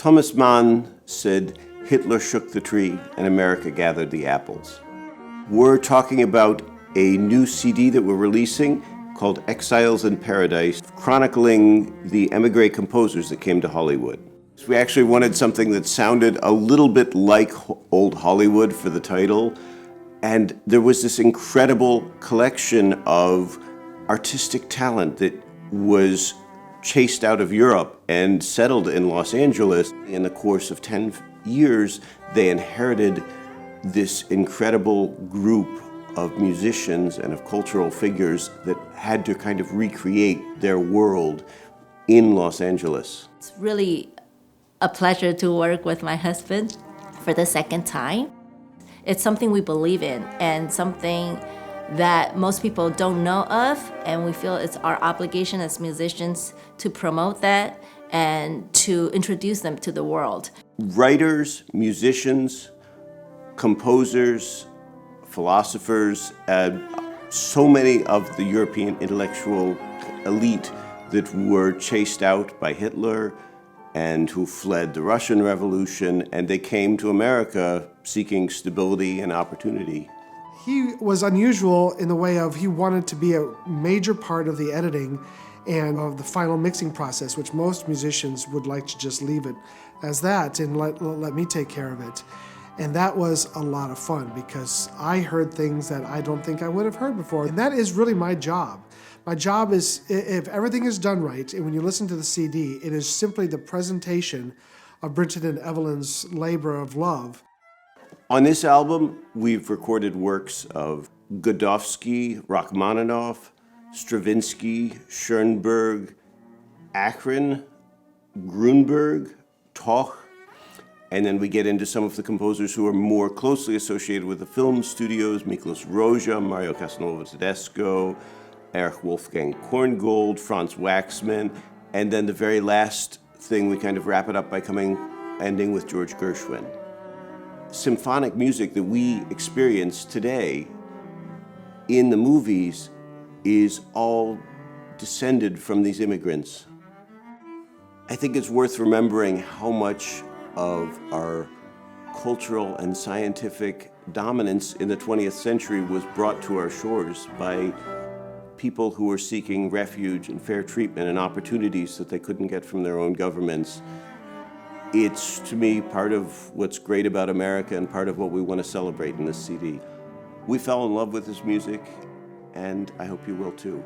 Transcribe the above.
Thomas Mann said, "Hitler shook the tree and America gathered the apples." We're talking about a new CD that we're releasing called Exiles in Paradise, chronicling the Émigré composers that came to Hollywood. We actually wanted something that sounded a little bit like old Hollywood for the title, and there was this incredible collection of artistic talent that was chased out of Europe and settled in Los Angeles. In the course of 10 years, they inherited this incredible group of musicians and of cultural figures that had to kind of recreate their world in Los Angeles. It's really a pleasure to work with my husband for the second time. It's something we believe in and something that most people don't know of, and we feel it's our obligation as musicians to promote that and to introduce them to the world. Writers, musicians, composers, philosophers, so many of the European intellectual elite that were chased out by Hitler and who fled the Russian Revolution, and they came to America seeking stability and opportunity. He was unusual in the way of he wanted to be a major part of the editing and of the final mixing process, which most musicians would like to just leave it as that and let me take care of it. And that was a lot of fun because I heard things that I don't think I would have heard before. And that is really my job. My job is, if everything is done right, and when you listen to the CD, it is simply the presentation of Brinton and Evelyn's labor of love. On this album, we've recorded works of Godowsky, Rachmaninoff, Stravinsky, Schoenberg, Achron, Gruenberg, Toch, and then we get into some of the composers who are more closely associated with the film studios, Miklos Rózsa, Mario Castelnuovo-Tedesco, Erich Wolfgang Korngold, Franz Waxman, and then the very last thing we kind of wrap it up by ending with George Gershwin. Symphonic music that we experience today in the movies is all descended from these immigrants. I think it's worth remembering how much of our cultural and scientific dominance in the 20th century was brought to our shores by people who were seeking refuge and fair treatment and opportunities that they couldn't get from their own governments. It's, to me, part of what's great about America and part of what we want to celebrate in this CD. We fell in love with this music, and I hope you will too.